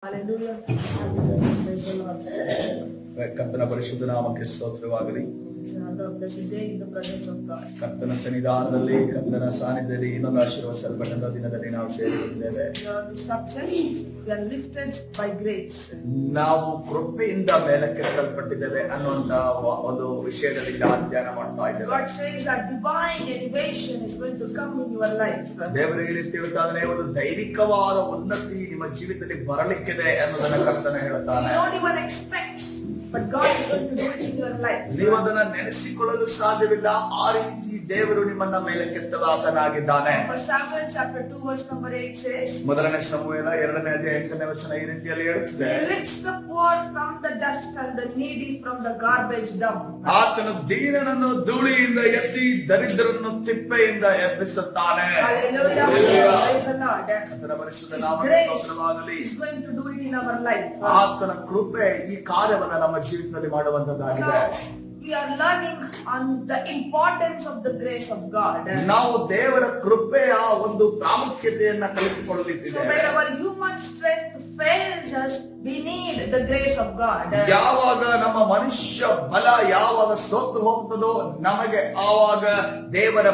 Hallelujah. Praise the Lord. ಕರ್ತನ ಪರಿಶುದ್ಧ ನಾಮಕ್ಕೆ ಸ್ತೋತ್ರವಾಗಲಿ. It's another blessed day in the presence of God. ಕರ್ತನ ಸನ್ನಿಧಾನದಲ್ಲಿ, ಕರ್ತನ ಸಾನ್ನಿಧ್ಯದಲ್ಲಿ ಇನ್ನೊಂದು ಆಶೀರ್ವದಿಸಲ್ಪಟ್ಟಂತ ದಿನದಲ್ಲಿ ನಾವು ಸೇರಿದ್ದೇವೆ. The subject, we are lifted by grace. ನಾವು ಕೃಪೆಯಿಂದ ಮೇಲಕ್ಕೆ ತರಲ್ಪಟ್ಟಿದ್ದೇವೆ ಅನ್ನುವಂತ ಒಂದು ವಿಷಯದಲ್ಲಿ ಧ್ಯಾನ ಮಾಡ್ತಾ ಇದ್ದೇವೆ. God says that divine elevation is going to come in your life. ದೇವರು ಈ ರೀತಿ ಹೇಳ್ತಾನೆ, ಒಂದು ದೈವಿಕವಾದ ಉನ್ನತಿ ನಿಮ್ಮ ಜೀವಿತದಲ್ಲಿ ಬರಲಿಕ್ಕಿದೆ ಅನ್ನೋದನ್ನ ಕರ್ತನ ಹೇಳ್ತಾನೆ. You don't even expect, but God is going to do it in your life. ನೀವು ಅದನ್ನ ನೆನೆಸಿಕೊಳ್ಳಲು ಸಾಧ್ಯವಿಲ್ಲ, ಆ ರೀತಿ ದೇವರು ನಿಮ್ಮನ್ನ ಮೇಲಕ್ಕೆತ್ತಲಾತನಾಗಿದ್ದಾನೆ. First Samuel chapter 2 verse number 8 says, ಮೊದಲನೇ ಸಮುವೇಲ 2ನೇ ಅಧ್ಯಾಯ 8ನೇ ವಚನ ಈ ರೀತಿಯಲ್ಲಿ ಹೇಳುತ್ತದೆ, He lifts the poor from the dust and the needy from the garbage dump. ಆತನು ದೀನನನ್ನು ಧೂಳಿಯಿಂದ ಎತ್ತಿ ದರಿದ್ರರನ್ನು ತಿಪ್ಪೆಯಿಂದ ಎಬ್ಬಿಸುತ್ತಾನೆ. Hallelujah. Praise the Lord. ಆತನ ಪರಿಶುದ್ಧ His ನಾಮಕ್ಕೆ grace ಸ್ತೋತ್ರವಾಗಲಿ. is going to do it in our life. ಆತನ ಕೃಪೆ ಈ ಕಾರ್ಯವನ್ನ ನಮ್ಮ ಜೀವಿತದಲ್ಲಿ ಮಾಡುವಂತದ್ದಾಗಿದೆ. We are learning on the importance of the grace of God. ನಾವು ದೇವರ ಕೃಪೆಯ ಒಂದು ಪ್ರಾಮುಖ್ಯತೆಯನ್ನ So ಕಲಿತುಕೊಳ್ಳಲಿದ್ದೇವೆ. when our human strength fails us, we need the grace of God. ಯಾವಾಗ ನಮ್ಮ ಮನುಷ್ಯ ಬಲ ಯಾವಾಗ ಸೋತು ಹೋಗ್ತದೋ ನಮಗೆ ಆವಾಗ ದೇವರ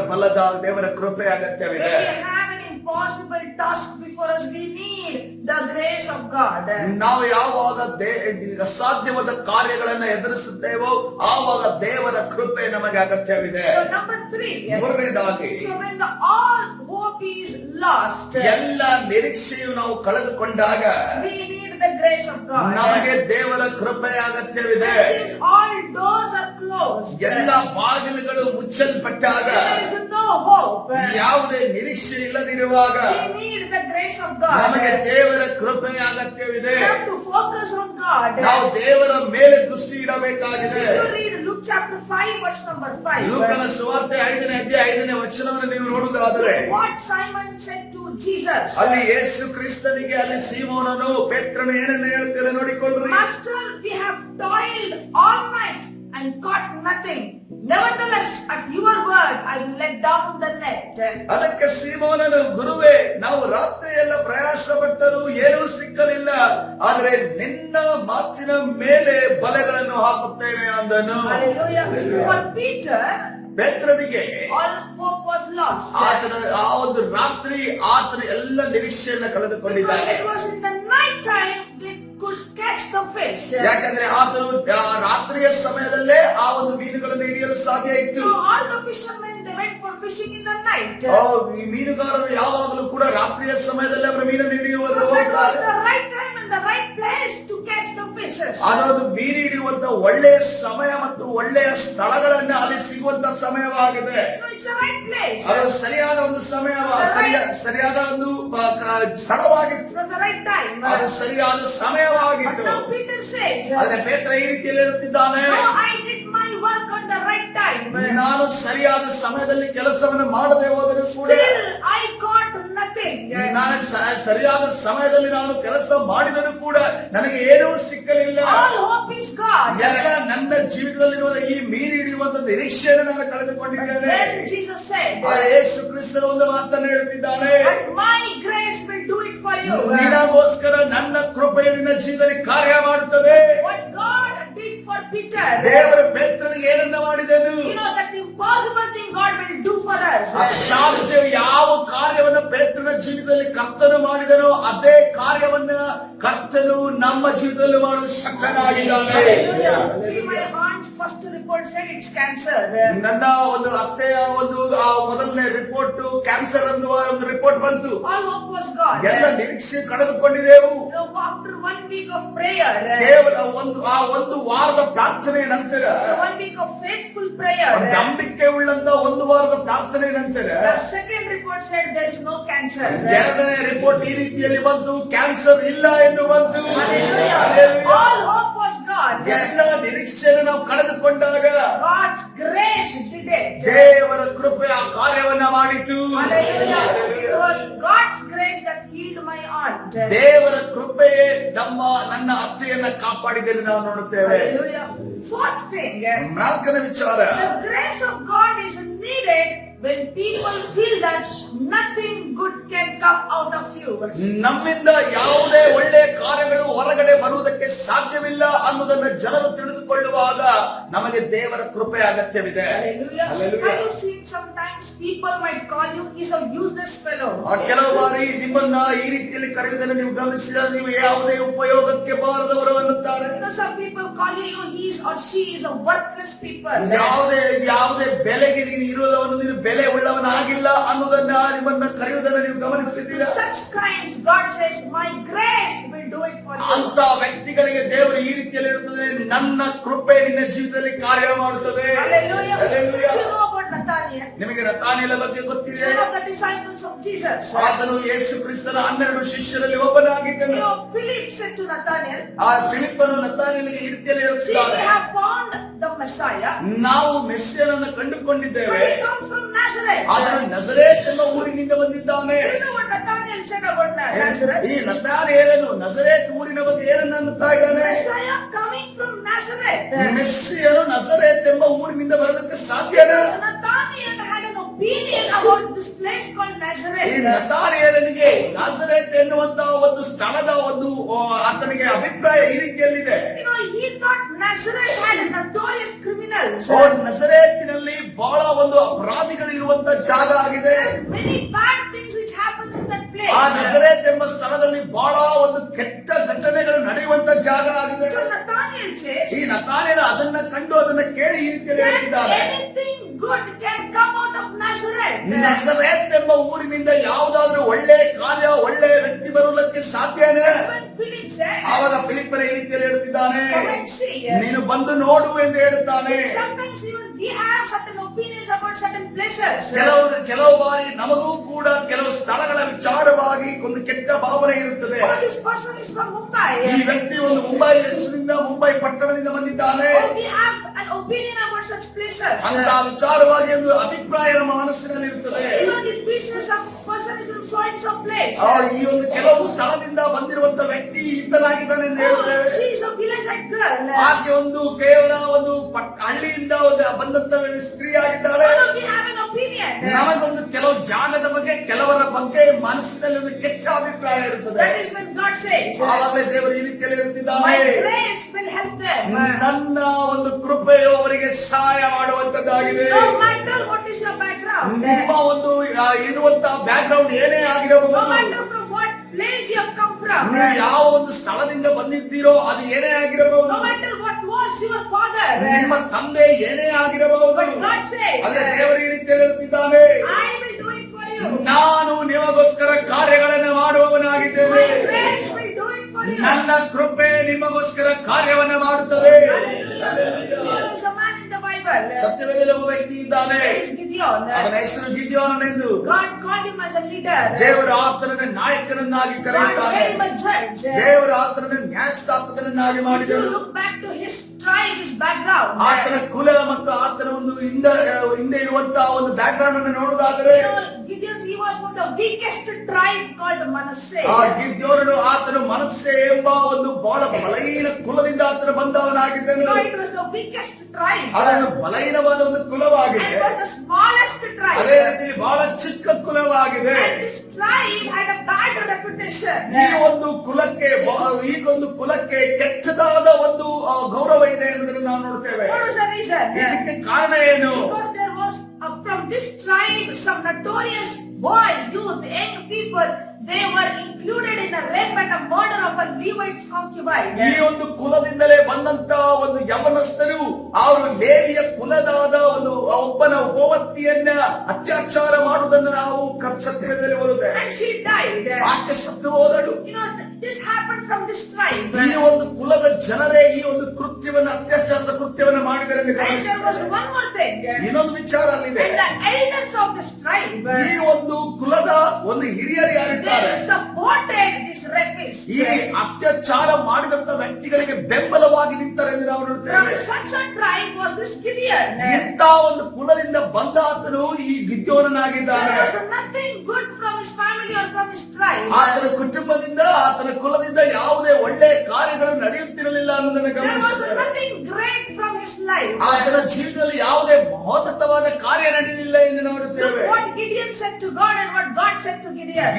ಕೃಪೆ When ಅಗತ್ಯವಿದೆ. we have an impossible task before us, we need the grace of God. ನಾವು ಯಾವಾಗ ಅಸಾಧ್ಯವಾದ ಕಾರ್ಯಗಳನ್ನ ಎದುರಿಸುತ್ತೇವೋ ಆವಾಗ ದೇವರ ಕೃಪೆ ನಮಗೆ ಅಗತ್ಯವಿದೆ. So number 3. ಮೂರನೇದಾಗಿ, So when all hope is lost, ಎಲ್ಲ ನಿರೀಕ್ಷೆಯು ನಾವು ಕಳೆದುಕೊಂಡಾಗ we need the grace of God. ನಮಗೆ ದೇವರ ಕೃಪೆ ಅಗತ್ಯವಿದೆ. Since all doors are closed, ಎಲ್ಲ ಬಾಗಿಲುಗಳು ಮುಚ್ಚಲ್ಪಟ್ಟಾಗ, there is no hope. ಯಾವುದೇ ನಿರೀಕ್ಷೆ ಇಲ್ಲದಿರುವಾಗ We need the grace of God. ನಮಗೆ ದೇವರ ಕೃಪೆ ಅಗತ್ಯವಿದೆ. We have to focus on God. ನಾವು ದೇವರ ಮೇಲೆ ದೃಷ್ಟಿ ಇಡಬೇಕಾಗಿದೆ. If you read Luke chapter 5 verse number 5, ಲೂಕನ ಸುವಾರ್ತೆ 5ನೇ ಅಧ್ಯಾಯ 5ನೇ ವಚನವನ್ನು ನೀವು ನೋಡುವುದಾದರೆ, what Simon said to Jesus, ಅಲ್ಲಿ ಯೇಸು ಕ್ರಿಸ್ತನಿಗೆ ಅಲ್ಲಿ ಸೀಮೋನನು ಪೇತ್ರನು ಏನನ್ನು ಹೇಳ್ತಾರೆ ನೋಡಿಕೊಳ್ಳ್ರಿ. Master, we have toiled all night and caught nothing. Nevertheless, at your word, I will let down the net. ಅದಕ್ಕೆ ಸೀಮೋನನು, ಗುರುವೇ, ನಾವು ರಾತ್ರಿ ಎಲ್ಲ ಪ್ರಯಾಸ ಪಟ್ಟರೂ ಏನೂ ಸಿಕ್ಕಲಿಲ್ಲ, ಆದರೆ ನಿನ್ನ ಮಾತಿನ ಮೇಲೆ ಬಲೆಗಳನ್ನು ಹಾಕುತ್ತೇವೆ ಅಂದನು. Hallelujah. For Peter, ಪೇತ್ರನಿಗೆ all hope was lost. ಆತನ ಆ ಒಂದು ರಾತ್ರಿ ಆತನ ಎಲ್ಲ ನಿರೀಕ್ಷೆಯನ್ನ Because ಕಳೆದುಕೊಂಡಿದ್ದಾನೆ. it was in the night time they could catch the fish. ಯಾಕಂದ್ರೆ ಆತನು ರಾತ್ರಿಯ ಸಮಯದಲ್ಲೇ ಆ ಒಂದು ಮೀನುಗಳನ್ನು ಹಿಡಿಯಲು ಸಾಧ್ಯ ಇತ್ತು. So all the fishermen, they went for fishing in the night. ಈ ಮೀನುಗಾರರು ಯಾವಾಗಲೂ ಕೂಡ ರಾತ್ರಿಯ ಸಮಯದಲ್ಲೇ ಅವರ ಮೀನನ್ನು ಹಿಡಿಯುವುದು Because that was the right time and the right place to catch the fishes. ಅದೊಂದು ಮೀನು ಹಿಡಿಯುವಂತ ಒಳ್ಳೆಯ ಸಮಯ ಮತ್ತು ಒಳ್ಳೆಯ ಸ್ಥಳಗಳನ್ನ ಅಲ್ಲಿ ಸಿಗುವಂತ ಸಮಯವಾಗಿದೆ. It's the right place. ಅದು ಸರಿಯಾದ ಒಂದು ಸಮಯ, ಸರಿಯಾದ ಒಂದು ಸ್ಥಳವಾಗಿತ್ತು. It was the right time. ಅದು ಸರಿಯಾದ But ಸಮಯವಾಗಿತ್ತು. now Peter says, ಆದ್ರೆ ಪೇತ್ರ ಈ ರೀತಿಯಲ್ಲಿ ಹೇಳುತ್ತಿದ್ದಾನೆ, no, I did my work on the right time. ನಾನು ಸರಿಯಾದ ಸಮಯದಲ್ಲಿ ಕೆಲಸವನ್ನು ಮಾಡದೆ ಹೋದರೂ ಕೂಡ, Still I got nothing. ನಾನು ಸರಿಯಾದ ಸಮಯದಲ್ಲಿ ನಾನು ಕೆಲಸ ಮಾಡಿದರೂ ಕೂಡ ನನಗೆ ಏನೂ ಸಿಕ್ಕಲಿಲ್ಲ. All hope is God. ಎಲ್ಲ ನನ್ನ ಜೀವಿತದಲ್ಲಿರುವ ಈ ಮೀನು ಹಿಡಿಯುವಂತ ನಿರೀಕ್ಷೆಯನ್ನು ನಾನು ಕಳೆದುಕೊಂಡಿದ್ದೇನೆ. Then Jesus said, ಆ ಯೇಸು ಕ್ರಿಸ್ತನ ಒಂದು ಮಾತನ್ನು ಹೇಳ್ತಿದ್ದಾನೆ, and my grace will do it for you. ನಿನಗೋಸ್ಕರ ನನ್ನ ಕೃಪೆಯು ನಿನ್ನ ಜೀವಿತದಲ್ಲಿ ಕಾರ್ಯ ಮಾಡುತ್ತದೆ. What God did for Peter, ದೇವರ ಪೇತ್ರನಿಗೆ ಏನನ್ನ ಮಾಡಿದನು? you know, that impossible thing God will do for us. ಅಸಾಧ್ಯ ಯಾವ ಕಾರ್ಯವನ್ನ ಪೇತ್ರನ ಜೀವಿತದಲ್ಲಿ ಕರ್ತನು ಮಾಡಿದನೋ ಅದೇ ಕಾರ್ಯವನ್ನ ಕರ್ತನು ನಮ್ಮ ಜೀವಿತದಲ್ಲಿ ಮಾಡಲು ಶಕ್ತನಾಗಿದ್ದಾನೆ. Hallelujah. See, my aunt's first report said it's cancer. ನನ್ನ ಒಂದು ಅತ್ತೆಯ ಒಂದು ಮೊದಲನೇ ರಿಪೋರ್ಟ್ ಕ್ಯಾನ್ಸರ್ ಅನ್ನುವ ಒಂದು ರಿಪೋರ್ಟ್ ಬಂತು. All hope was God. ಎಲ್ಲ ನಿರೀಕ್ಷೆ ಕಳೆದುಕೊಂಡಿದ್ದೆವು. You know, after 1 week of prayer, ಕೇವಲ ಒಂದು ವಾರದ ಪ್ರಾರ್ಥನೆಯ ನಂತರ, 1 week of faithful prayer, ನಂಬಿಕೆ ಉಳ್ಳಂತ ಒಂದು ವಾರದ ಪ್ರಾರ್ಥನೆಯ ನಂತರ the second report said there is no cancer. ಎರಡನೇ ರಿಪೋರ್ಟ್ ಈ ರೀತಿಯಲ್ಲಿ ಬಂತು, ಕ್ಯಾನ್ಸರ್ ಇಲ್ಲ ಎಂದು ಬಂತು. Hallelujah. Hallelujah. All hope was God. ಎಲ್ಲ ನಿರೀಕ್ಷೆಯನ್ನು ನಾವು ಕಳೆದುಕೊಂಡಾಗ God's grace did it. ದೇವರ ಕೃಪೆ ಆ ಕಾರ್ಯವನ್ನ ಮಾಡಿತು. Hallelujah. It was God's grace that healed my aunt. ದೇವರ ಕೃಪೆಯೇ ನನ್ನ ಅತ್ತೆಯನ್ನ ಕಾಪಾಡಿದಲ್ಲಿ ನಾವು ನೋಡುತ್ತೇವೆ. Hallelujah. Fourth thing, ನಾಲ್ಕನೇ ವಿಚಾರ, the grace of God is needed when people feel that nothing good can come out of you. ನಮ್ಮಿಂದ ಯಾವುದೇ ಒಳ್ಳೆ ಕಾರ್ಯಗಳು ಹೊರಗಡೆ ಬರುವುದಕ್ಕೆ ಸಾಧ್ಯವಿಲ್ಲ ಅನ್ನೋದನ್ನ ಜನರು ತಿಳಿದುಕೊಳ್ಳುವಾಗ ನಮಗೆ ದೇವರ ಕೃಪೆ ಅಗತ್ಯವಿದೆ. Hallelujah. Hallelujah. Have you seen sometimes people might call you, he's a useless fellow. ಕೆಲವು ಬಾರಿ ನಿಮ್ಮನ್ನ ಈ ರೀತಿಯಲ್ಲಿ ಕರೆಯುವುದನ್ನು ನೀವು ಗಮನಿಸಿದರೆ ನೀವು ಯಾವುದೇ ಉಪಯೋಗಕ್ಕೆ ಬಾರದವರು ಅನ್ನುತ್ತಾರೆ. You know, some people call you, he is or she is a worthless people. ಯಾವುದೇ ಬೆಲೆಗೆ ನೀನು ಇರುವುದನ್ನು ನೀನು ಬೆಲೆ ಉಳ್ಳವನಾಗಿಲ್ಲ ಅನ್ನೋದನ್ನ ನಿಮ್ಮನ್ನ ಕರೆಯುವುದನ್ನು ನೀವು ಗಮನಿಸಿದ್ದೀರಾ? Such kinds, God says, my grace will do it for you. ಅಂತ ವ್ಯಕ್ತಿಗಳಿಗೆ ದೇವರು ಈ ರೀತಿಯಲ್ಲಿ ಇರುತ್ತದೆ, ನನ್ನ ಕೃಪೆ ನಿನ್ನ ಜೀವಿತದಲ್ಲಿ ಕಾರ್ಯ ಮಾಡುತ್ತದೆ. Hallelujah. Hallelujah. You know about Nathaniel, ನಿಮಗೆ ನತಾನಿಯೇಲನ ಬಗ್ಗೆ ಗೊತ್ತಿದೆ. one of the disciples of Jesus. ಆತನು ಯೇಸು ಕ್ರಿಸ್ತನ 12 ಶಿಷ್ಯರಲ್ಲಿ ಒಬ್ಬನಾಗಿದ್ದನು. You know, Philip said to Nathaniel, ಆ ಫಿಲಿಪ್ಪನು ನತಾನಿಯೇಲನಿಗೆ ಈ ರೀತಿಯಲ್ಲಿ see, we ಹೇಳುತ್ತಾನೆ, have found the Messiah. ನಾವು ಮೆಸ್ಸಿಯನನ್ನು But ಕಂಡುಕೊಂಡಿದ್ದೇವೆ, he comes from Nazareth. ಆತನು ನಜರೇತ್ ಎಂಬ ಊರಿನಿಂದ ಬಂದಿದ್ದಾನೆ. You know what Nathaniel said about Nazareth? ಈ ನತಾನಿಯೇಲನು ನಜರೇತ್ ಊರಿನ ಬಗ್ಗೆ ಏನನ್ನ ಅನ್ನುತ್ತಾ ಇದ್ದಾನೆ? Messiah coming from Nazareth. ಮೆಸ್ಸಿಯನು ನಜರೇತ್ ಎಂಬ ಊರಿನಿಂದ ಬರಲಿಕ್ಕೆ ಸಾಧ್ಯನಾ? Nathaniel had an opinion about this place called ಈ Nazareth. ನತಾನಿಯೇಲನಿಗೆ ನಜರೇತ್ ಎನ್ನುವಂತಹ ಒಂದು ಸ್ಥಳದ ಒಂದು ಆತನಿಗೆ ಅಭಿಪ್ರಾಯ ಈ ರೀತಿಯಲ್ಲಿದೆ. You know, he thought Nazareth had notorious criminals. ನಜರೇತಿನಲ್ಲಿ ಬಹಳ ಒಂದು ಅಪರಾಧಿಗಳು ಇರುವಂತ ಜಾಗ ಆಗಿದೆ. Many bad things which happens in that ಆ place. ನಜರೇತ್ ಎಂಬ ಸ್ಥಳದಲ್ಲಿ ಬಹಳ ಒಂದು ಕೆಟ್ಟ ಘಟನೆಗಳು ನಡೆಯುವಂತ ಜಾಗ ಆಗಿದೆ. So Nathaniel says, ಈ ನತಾನಿಯೇಲ ಅದನ್ನ ಕಂಡು ಅದನ್ನ ಕೇಳಿ ಈ ರೀತಿಯಲ್ಲಿ that ಹೇಳ್ತಿದ್ದಾರೆ, anything good can come out of Nazareth. ನಜರೇತ್ ಎಂಬ ಊರಿನಿಂದ ಯಾವುದಾದ್ರೂ ಒಳ್ಳೆ ಕಾರ್ಯ ಒಳ್ಳೆ ವ್ಯಕ್ತಿ ಬರುವುದಕ್ಕೆ ಸಾಧ್ಯನೇ? When Philip said, ಆವಾಗ ಫಿಲಿಪ್ಪನ ಈ ರೀತಿಯಲ್ಲಿ ಹೇಳ್ತಿದ್ದಾನೆ, come and see. ನೀನು ಬಂದು ನೋಡು ಎಂದು ಹೇಳುತ್ತಾನೆ. Sometimes even we have certain opinions about certain places. ಕೆಲವು ಬಾರಿ ನಮಗೂ ಕೂಡ ಕೆಲವು ಸ್ಥಳಗಳ ವಿಚಾರವಾಗಿ ಒಂದು ಕೆಟ್ಟ ಭಾವನೆ ಇರುತ್ತದೆ. Oh, this person is from Mumbai. ಈ ವ್ಯಕ್ತಿ ಒಂದು ಮುಂಬೈ ದೇಶದಿಂದ ಮುಂಬೈ ಪಟ್ಟಣದಿಂದ ಬಂದಿದ್ದಾನೆ. Oh, we have an opinion about such places. ಅಂತ ವಿಚಾರವಾಗಿ ಒಂದು ಅಭಿಪ್ರಾಯ ನಮ್ಮ ಮನಸ್ಸಿನಲ್ಲಿ ಇರುತ್ತದೆ. You know, this business of person is from so and so place. ಈ ಒಂದು ಕೆಲವು ಸ್ಥಳದಿಂದ ಬಂದಿರುವಂತ ವ್ಯಕ್ತಿ ಇಂತನಾಗಿದ್ದಾನೆ ಎಂದು ಹೇಳುತ್ತೇವೆ. Oh, she is a village girl. ಆಕೆ ಒಂದು ಕೇವಲ ಒಂದು ಹಳ್ಳಿಯಿಂದ ಒಂದು ಬಂದಂತ ಸ್ತ್ರೀ ಆಗಿದ್ದಾಳೆ. Oh, we have an opinion. ನಮಗೊಂದು ಕೆಲವು ಜಾಗದ ಬಗ್ಗೆ ಕೆಲವರ ಬಗ್ಗೆ ಮನಸ್ಸಿನಲ್ಲಿ ಒಂದು ಕೆಟ್ಟ ಅಭಿಪ್ರಾಯ ಇರುತ್ತದೆ. That is when God says, ಆವಾಗಲೇ ದೇವರು ಈ ರೀತಿಯಲ್ಲಿ ಹೇಳುತ್ತಿದ್ದಾನೆ, my grace will help them. ನನ್ನ ಒಂದು ಕೃಪೆಯು ಅವರಿಗೆ ಸಹಾಯ ಮಾಡುವಂತದ್ದಾಗಿದೆ. No matter what is your background. ನಿಮ್ಮ ಒಂದು ಇರುವಂತಹ ಬ್ಯಾಕ್ ಗ್ರೌಂಡ್ ಏನೇ ಆಗಿರಬಹುದು, No matter from what place you have come from. ನೀವು ಯಾವ ಒಂದು ಸ್ಥಳದಿಂದ ಬಂದಿದ್ದೀರೋ ಅದು ಏನೇ ಆಗಿರಬಹುದು, No matter what was your father. ನಿಮ್ಮ ತಂದೆ ಏನೇ ಆಗಿರಬಹುದು, But God says, ಅದೇ ದೇವರು ಈ ರೀತಿಯಲ್ಲಿ ಹೇಳುತ್ತಿದ್ದಾನೆ, I will do it for you. ನಾನು ನಿಮಗೋಸ್ಕರ ಕಾರ್ಯಗಳನ್ನು ಮಾಡುವವನಾಗಿದ್ದೇನೆ. My grace will do it for you. ನನ್ನ ಕೃಪೆ ನಿಮಗೋಸ್ಕರ ಕಾರ್ಯವನ್ನು ಮಾಡುತ್ತದೆ. There is a man in the Bible. ಸತ್ಯವೇದದಲ್ಲಿ ಒಬ್ಬ ವ್ಯಕ್ತಿ ಇದ್ದಾನೆ, That is Gideon. ಅವನ ಹೆಸರು ಗಿದ್ಯೋನನೆಂದು. God called him as a leader. ದೇವರ ಆತನನ್ನು ನಾಯಕನನ್ನಾಗಿ God ಕರೆಯುತ್ತಾನೆ. made him a judge. ದೇವರ ಆತನನ್ನು ನ್ಯಾಯಸ್ಥಾಪಕನನ್ನಾಗಿ If you ಮಾಡಿದನು. look back to his tribe, his background, ಆತನ ಕುಲ ಮತ್ತು ಆತನ ಒಂದು ಹಿಂದೆ ಇರುವಂತಹ ಒಂದು ಬ್ಯಾಕ್ ಗ್ರೌಂಡ್ ಅನ್ನು ನೋಡುವುದಾದರೆ, you know, Gideon, he was from the weakest tribe called Manasseh. ಆ ಗಿದ್ಯೋನನು ಆತನ ಮನಸ್ಸೆ ಎಂಬ ಒಂದು ಬಹಳ ಬಲಹೀನ ಕುಲದಿಂದ ಆತನ ಬಂದವನಾಗಿದ್ದನು. You know, it was the weakest tribe. ಅದನ್ನು ಬಲಹೀನವಾದ ಒಂದು And ಕುಲವಾಗಿದೆ. it was the smallest tribe. ಅದೇ ರೀತಿ ಬಹಳ ಚಿಕ್ಕ ಕುಲವಾಗಿದೆ. And this tribe had a bad reputation. ಈ ಒಂದು ಕುಲಕ್ಕೆ ಈಗೊಂದು ಕುಲಕ್ಕೆ ಕೆಟ್ಟದಾದ ಒಂದು ಗೌರವ ಇದೆ ಎಂಬುದನ್ನು ನಾವು ನೋಡ್ತೇವೆ. What was the reason? ಇದಕ್ಕೆ ಕಾರಣ ಏನು? Because there was from this tribe some notorious boys, youth, young people. They were included in the rape and the murder of a Levite's concubine. ಈ ಒಂದು ಕುಲದಿಂದಲೇ ಬಂದಂತ ಒಂದು ಯವನಸ್ಥರು ಅವರು ಲೇವಿಯ ಕುಲದಾದ ಒಂದು ಒಬ್ಬನ ಉಪವರ್ತಿಯನ್ನ ಅತ್ಯಾಚಾರ ಮಾಡುವುದನ್ನು ನಾವು ಸತ್ಯವೇದದಲ್ಲಿ ಓದುತ್ತೇವೆ. And she died. ಆಕೆ ಸತ್ತು ಹೋದಳು. You know, this happened from this tribe. ಈ ಒಂದು ಕುಲದ ಜನರೇ ಈ ಒಂದು ಕೃತ್ಯವನ್ನು ಅತ್ಯಾಚಾರದ ಕೃತ್ಯವನ್ನು ಮಾಡಿದರೆ And there was one more thing. ಇನ್ನೊಂದು ವಿಚಾರ ಅಲ್ಲಿದೆ. And the elders of this tribe, ಈ ಒಂದು ಕುಲದ ಒಂದು ಹಿರಿಯರು ಯಾರಿದ್ದಾರೆ, they supported this rapist. ಈ ಅತ್ಯಾಚಾರ ಮಾಡಿದಂತ ವ್ಯಕ್ತಿಗಳಿಗೆ ಬೆಂಬಲವಾಗಿ ನಿಂತಾರೆ ಎಂದು ನಾವು From ನೋಡ್ತೇವೆ. such a tribe was this Gideon. ಇಂಥ ಒಂದು ಕುಲದಿಂದ ಬಂದ ಆತನು ಈ ಗಿದ್ಯೋನನಾಗಿದ್ದಾನೆ. There was nothing good from his family or from his tribe. ಆತನ ಕುಟುಂಬದಿಂದ ಆತನ ಕುಲದಿಂದ ಯಾವುದೇ ಒಳ್ಳೆ ಕಾರ್ಯಗಳು ನಡೆಯುತ್ತಿರಲಿಲ್ಲ ಅನ್ನೋದನ್ನು There was ಗಮನಿಸುತ್ತೇವೆ. nothing great from his life. ಆತನ ಜೀವನದಲ್ಲಿ ಯಾವುದೇ ಮಹೋನ್ನತವಾದ ಕಾರ್ಯ ನಡೆಯಲಿಲ್ಲ ಎಂದು ನೋಡುತ್ತೇವೆ. Look what Gideon said to God and what God said to Gideon.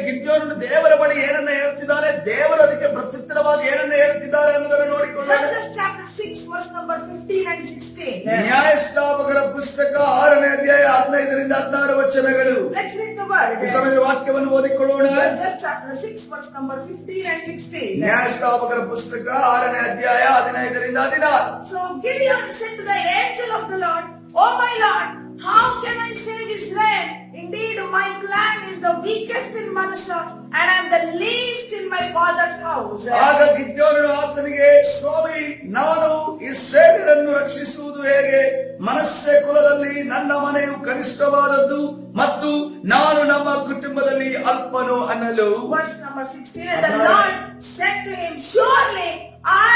ಗಿದ್ಯೋನನು ದೇವರ ಬಳಿ ಏನನ್ನ ಹೇಳ್ತಿದ್ದಾರೆ, ದೇವರು ಅದಕ್ಕೆ ಪ್ರತ್ಯುತ್ತರವಾಗಿ ಏನನ್ನ ಹೇಳ್ತಿದ್ದಾರೆ ಅನ್ನೋದನ್ನು ನೋಡಿಕೊಳ್ಳೋಣ. Judges chapter 6 verse number 15 and 16. ನ್ಯಾಯಸ್ಥಾಪಕರ ಪುಸ್ತಕ 6ನೇ ಅಧ್ಯಾಯ 15ರಿಂದ 16 ವಚನಗಳು. Let's read the word. ಈ ಸಮಯದ ವಾಕ್ಯವನ್ನು ಓದಿಕೊಳ್ಳೋಣ. Judges chapter 6 verse number 15 and 16. ನ್ಯಾಯಸ್ಥಾಪಕರ ಪುಸ್ತಕ 6ನೇ ಅಧ್ಯಾಯ 15ರಿಂದ 16. So Gideon said to the angel of the Lord, "Oh my Lord, how can I save Israel? Indeed, my clan is the weakest in Manasseh, and I am the least in my father's house." ಆಗ ಗಿದ್ಯೋನನು ಆತನಿಗೆ, ಸ್ವಾಮಿ, ನಾನು ಇಸ್ರಾಯೇಲರನ್ನು ರಕ್ಷಿಸುವುದು ಹೇಗೆ? ಮನಸ್ಸೆ ಕುಲದಲ್ಲಿ ನನ್ನ ಮನೆಯು ಕನಿಷ್ಠವಾದದ್ದು ಮತ್ತು ನಾನು ನಮ್ಮ ಕುಟುಂಬದಲ್ಲಿ ಅಲ್ಪನು ಅನ್ನಲು. Verse number 16, and the Lord said to him, "Surely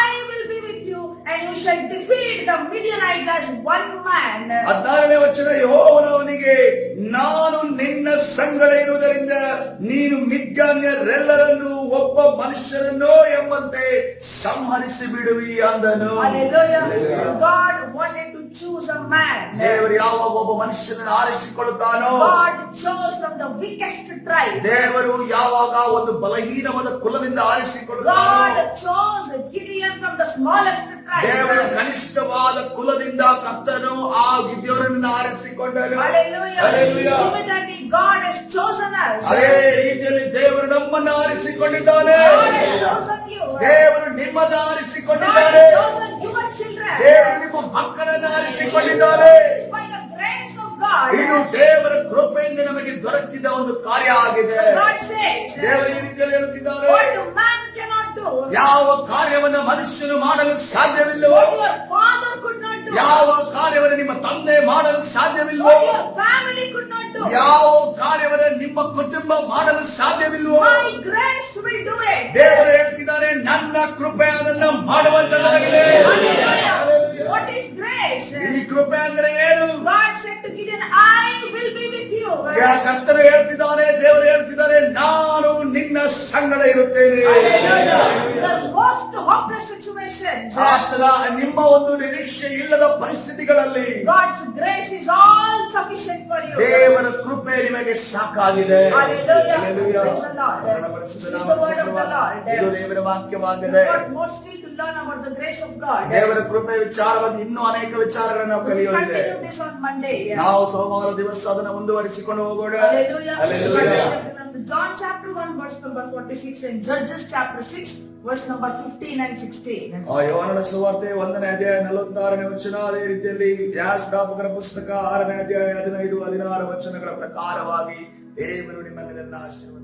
I will be with you, and you shall defeat the Midianites as one man." 16ನೇ ವಚನ, ಯೆಹೋವನು ಅವನಿಗೆ, ನಾನು ನಿನ್ನ ಸಂಗಡ ಇರುವುದರಿಂದ ನೀನು ಮಿದ್ಯಾನ್ಯರೆಲ್ಲರನ್ನು ಒಬ್ಬ ಮನುಷ್ಯರನ್ನೋ ಎಂಬಂತೆ ಸಂಹರಿಸಿ ಬಿಡುವಿ ಅಂದನು. Hallelujah. God wanted to choose a man. ದೇವರು ಯಾವಾಗ ಒಬ್ಬ ಮನುಷ್ಯನನ್ನು ಆರಿಸಿಕೊಳ್ಳುತ್ತಾನೋ, God chose from the weakest tribe. ದೇವರು ಯಾವಾಗ ಒಂದು ಬಲಹೀನವಾದ ಕುಲದಿಂದ ಆರಿಸಿಕೊಳ್ಳುತ್ತಾನೋ, God chose Gideon from the smallest ದೇವರು tribe. ಕನಿಷ್ಠವಾದ ಕುಲದಿಂದ ಕರ್ತನು ಆ ಗಿದ್ಯೋನನ್ನು ಆರಿಸಿಕೊಂಡನು. Hallelujah. Hallelujah. Similarly, God has chosen us. ಅದೇ ರೀತಿಯಲ್ಲಿ ದೇವರು ನಮ್ಮನ್ನು ಆರಿಸಿಕೊಂಡಿದ್ದಾನೆ. God has chosen you. ದೇವರು ನಿಮ್ಮನ್ನು God ಆರಿಸಿಕೊಂಡಿದ್ದಾನೆ. has chosen your children. ದೇವರು ನಿಮ್ಮ ಮಕ್ಕಳನ್ನು ಆರಿಸಿಕೊಂಡಿದ್ದಾನೆ. It's by the grace of God. ಇದು ದೇವರ ಕೃಪೆಯಿಂದ ನಮಗೆ ದೊರಕಿದ ಒಂದು ಕಾರ್ಯ ಆಗಿದೆ. So God says, ದೇವರು ಈ ರೀತಿಯಲ್ಲಿ ಹೇಳುತ್ತಿದ್ದಾರೆ, what man cannot do, ಯಾವ ಕಾರ್ಯವನ್ನು ಮನುಷ್ಯನು ಮಾಡಲು ಸಾಧ್ಯವಿಲ್ಲವೋ, what your father could not do, ಯಾವ ಕಾರ್ಯವನ್ನು ನಿಮ್ಮ ತಂದೆ ಮಾಡಲು ಸಾಧ್ಯವಿಲ್ವೋ, what your family could not do, ಯಾವ ಕಾರ್ಯವನ್ನು ನಿಮ್ಮ ಕುಟುಂಬ ಮಾಡಲು ಸಾಧ್ಯವಿಲ್ವೋ, my grace will do it. ದೇವರು ಹೇಳ್ತಿದ್ದಾರೆ, ನನ್ನ ಕೃಪೆ ಅದನ್ನು ಮಾಡುವಂತದಾಗಿದೆ. Hallelujah. What is grace? ಈ ಕೃಪೆ ಅಂದ್ರೆ ಏನು? God said to Gideon, I will be with you. ಕರ್ತನು ಹೇಳ್ತಿದ್ದಾನೆ, ದೇವರು ಹೇಳ್ತಿದ್ದಾರೆ, ನಾನು ನಿನ್ನ ಸಂಗಡ ಇರುತ್ತೇನೆ. Hallelujah. The most hopeless situations, ಆತನ ನಿಮ್ಮ ಒಂದು ನಿರೀಕ್ಷೆ ಇಲ್ಲದ ಪರಿಸ್ಥಿತಿಗಳಲ್ಲಿ God's grace is all sufficient for you. ದೇವರ ಕೃಪೆ ನಿಮಗೆ ಸಾಕಾಗಿದೆ. Hallelujah. Hallelujah. Praise the Lord. This is the word of the Lord. ಇದು ದೇವರ ವಾಕ್ಯವಾಗಿದೆ. We've got more still to learn about the grace of God. ದೇವರ ಕೃಪೆ ವಿಚಾರವಾಗಿ ಇನ್ನೂ ಅನೇಕ ವಿಚಾರಗಳನ್ನು ನಾವು We'll ಕಲಿಯೋದಿದೆ. continue this on Monday. ನಾವು ಸೋಮವಾರ ದಿವಸ ಅದನ್ನು ಮುಂದುವರಿಸಿಕೊಂಡು ಹೋಗೋಣ. Hallelujah. Hallelujah. John chapter 1 verse number 46 and Judges chapter 6 verse number 15 and 16. ಯೋಹಾನನ ಸುವಾರ್ತೆ 1ನೇ ಅಧ್ಯಾಯ 46ನೇ ವಚನ, ಅದೇ ರೀತಿಯಲ್ಲಿ ನ್ಯಾಯಸ್ಥಾಪಕರ ಪುಸ್ತಕ 6ನೇ ಅಧ್ಯಾಯ 15, 16 ವಚನಗಳ ಪ್ರಕಾರವಾಗಿ ದೇವರು ನಿಮ್ಮೆಲ್ಲರನ್ನ ಆಶೀರ್ವದಿಸಲಿ.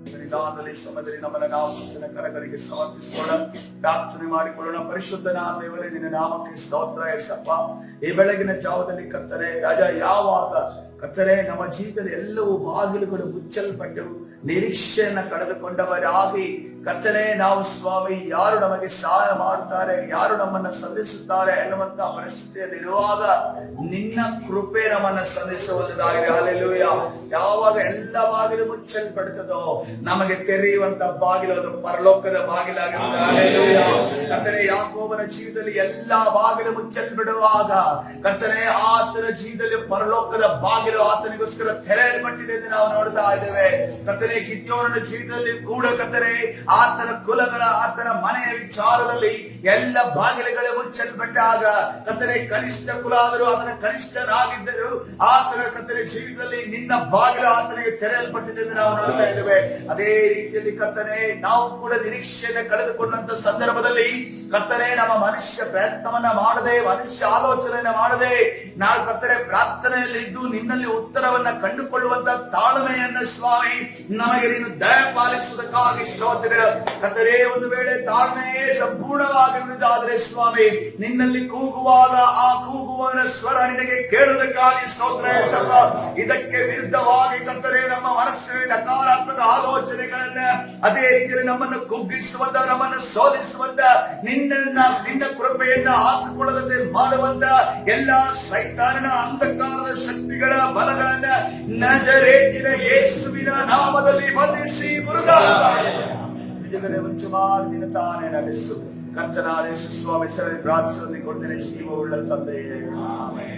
ಸನ್ನಿಧಾನದಲ್ಲಿ ಸಮಯದಲ್ಲಿ ನಮ್ಮನ್ನ ನಾವು ಕರ್ತನ ಕರಗಳಿಗೆ ಸಮರ್ಪಿಸೋಣ, ಪ್ರಾರ್ಥನೆ ಮಾಡಿಕೊಳ್ಳೋಣ. ಪರಿಶುದ್ಧನಾದ ದೇವರೇ, ನಿನ್ನ ನಾಮಕ್ಕೆ ಸ್ತೋತ್ರ ಯೇಸಪ್ಪ. ಈ ಬೆಳಗಿನ ಜಾವದಲ್ಲಿ ಕರ್ತನೆ ರಾಜ, ಯಾವಾಗ ಕರ್ತನೆ ನಮ್ಮ ಜೀವಿತದ ಎಲ್ಲವೂ ಬಾಗಿಲುಗಳು ಮುಚ್ಚಲ್ಪಟ್ಟವು, ನಿರೀಕ್ಷೆಯನ್ನ ಕಳೆದುಕೊಂಡವರಾಗಿ ಕರ್ತನೆ ನಾವು ಸ್ವಾಮಿ, ಯಾರು ನಮಗೆ ಸಹಾಯ ಮಾಡುತ್ತಾರೆ, ಯಾರು ನಮ್ಮನ್ನ ಸಂಧಿಸುತ್ತಾರೆ ಎನ್ನುವಂತ ಪರಿಸ್ಥಿತಿಯಲ್ಲಿರುವಾಗ ನಿನ್ನ ಕೃಪೆ ನಮ್ಮನ್ನ ಸಂಧಿಸುವುದಾಗಿದೆ. ಹಲ್ಲೆಲೂಯಾ. ಯಾವಾಗ ಎಲ್ಲ ಬಾಗಿಲು ಮುಚ್ಚಲ್ಪಡುತ್ತದೋ ನಮಗೆ ತೆರೆಯುವಂತ ಬಾಗಿಲು ಅದು ಪರಲೋಕದ ಬಾಗಿಲಾಗಿರುತ್ತದೆ. ಹಲ್ಲೆಲೂಯಾ. ಕರ್ತನೆ ಯಾಕೋಬನ ಜೀವಿತದಲ್ಲಿ ಎಲ್ಲಾ ಬಾಗಿಲು ಮುಚ್ಚಲ್ಪಡುವಾಗ ಕರ್ತನೆ ಆತನ ಜೀವಿತದಲ್ಲಿ ಪರಲೋಕದ ಬಾಗಿಲು ಆತನಿಗೋಸ್ಕರ ತೆರೆಯಲ್ಪಟ್ಟಿದೆ ಎಂದು ನಾವು ನೋಡ್ತಾ ಇದ್ದೇವೆ. ಕರ್ತನೆ ಗಿದ್ಯೋನನ ಜೀವಿತದಲ್ಲಿ ಕೂಡ ಕರ್ತನೆ ಆತನ ಕುಲಗಳ ಆತನ ಮನೆಯ ವಿಚಾರದಲ್ಲಿ ಎಲ್ಲ ಬಾಗಿಲುಗಳು ಮುಚ್ಚಲ್ಪಟ್ಟಾಗ ಕರ್ತನೆ ಕನಿಷ್ಠ ಕುಲ ಆದರೂ ಆತನ ಕನಿಷ್ಠರಾಗಿದ್ದರು ಆತನ ಕರ್ತನೆ ಜೀವಿತದಲ್ಲಿ ನಿನ್ನ ಬಾಗಿಲು ಆತನಿಗೆ ತೆರೆಯಲ್ಪಟ್ಟಿದೆ ಎಂದು ನಾವು ನೋಡ್ತಾ ಇದ್ದೇವೆ. ಅದೇ ರೀತಿಯಲ್ಲಿ ಕರ್ತನೆ ನಾವು ಕೂಡ ನಿರೀಕ್ಷೆಯನ್ನು ಕಳೆದುಕೊಂಡಂತ ಸಂದರ್ಭದಲ್ಲಿ ಕರ್ತನೆ ನಮ್ಮ ಮನುಷ್ಯ ಪ್ರಯತ್ನವನ್ನ ಮಾಡದೆ, ಮನುಷ್ಯ ಆಲೋಚನೆಯನ್ನ ಮಾಡದೆ ನಾವು ಕರ್ತನೆ ಪ್ರಾರ್ಥನೆಯಲ್ಲಿ ಇದ್ದು ನಿನ್ನಲ್ಲಿ ಉತ್ತರವನ್ನ ಕಂಡುಕೊಳ್ಳುವಂತ ತಾಳ್ಮೆಯನ್ನ ಸ್ವಾಮಿ ನಮಗೆ ನೀನು ದಯಪಾಲಿಸುವುದಕ್ಕಾಗಿ ಸ್ತೋತ್ರ. ಕರ್ತನೇ, ಒಂದು ವೇಳೆ ತಾಳ್ಮೆಯೇ ಸಂಪೂರ್ಣವಾಗಿರುವುದಾದರೆ ಸ್ವಾಮಿ ನಿನ್ನಲ್ಲಿ ಕೂಗುವಾಗ ಆ ಕೂಗುವವನ ಸ್ವರ ನಿನಗೆ ಕೇಳುವುದಕ್ಕಾಗಿ ಸ್ತೋತ್ರ. ಇದಕ್ಕೆ ವಿರುದ್ಧವಾಗಿ ಕರ್ತನೇ ನಮ್ಮ ಮನಸ್ಸಿನ ನಕಾರಾತ್ಮಕ ಆಲೋಚನೆಗಳನ್ನ ಅದೇ ರೀತಿಯಲ್ಲಿ ನಮ್ಮನ್ನು ಕುಗ್ಗಿಸುವಂತ, ನಮ್ಮನ್ನು ಸೋಲಿಸುವಂತ, ನಿನ್ನ ಕೃಪೆಯನ್ನ ಹಾಕಿಕೊಳ್ಳದಂತೆ ಮಾಡುವಂತ ಎಲ್ಲಾ ಸೈತಾನನ ಅಂಧಕಾರದ ಶಕ್ತಿಗಳ ಬಲಗಳನ್ನ ನಜರೇತಿನ ಯೇಸುವಿನ ನಾಮದಲ್ಲಿ ಬಂಧಿಸಿ ಮುರುಗಾದ ನಿಜಗಡೆ ವಂಚಮಾರ್ದಿನ ತಾನೇ ನಡೆಸು. ಕರ್ತನಾದ ಯೇಸು ಸ್ವಾಮಿ ಹೆಸರಲ್ಲಿ ಪ್ರಾರ್ಥಿಸಿ ಕೊಂಡಿನ ಜೀವವುಳ್ಳ ತಂದೆಯೇ ಆಮೆನ್.